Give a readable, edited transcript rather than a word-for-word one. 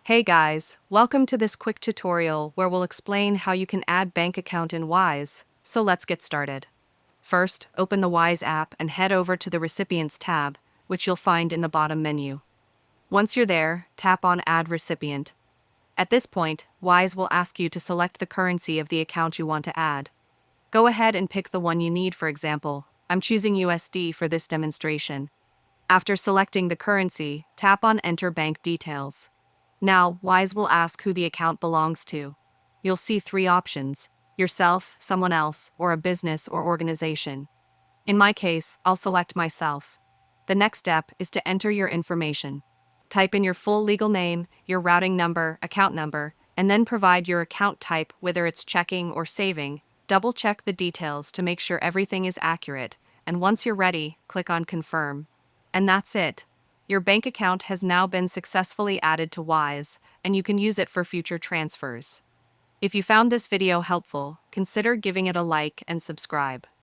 Hey guys, welcome to this quick tutorial where we'll explain how you can add bank account in Wise, so let's get started. First, open the Wise app and head over to the Recipients tab, which you'll find in the bottom menu. Once you're there, tap on Add Recipient. At this point, Wise will ask you to select the currency of the account you want to add. Go ahead and pick the one you need. For example, I'm choosing USD for this demonstration. After selecting the currency, tap on Enter Bank Details. Now, Wise will ask who the account belongs to. You'll see three options: yourself, someone else, or a business or organization. In my case, I'll select myself. The next step is to enter your information. Type in your full legal name, your routing number, account number, and then provide your account type, whether it's checking or saving. Double-check the details to make sure everything is accurate, and once you're ready, click on Confirm. And that's it. Your bank account has now been successfully added to Wise, and you can use it for future transfers. If you found this video helpful, consider giving it a like and subscribe.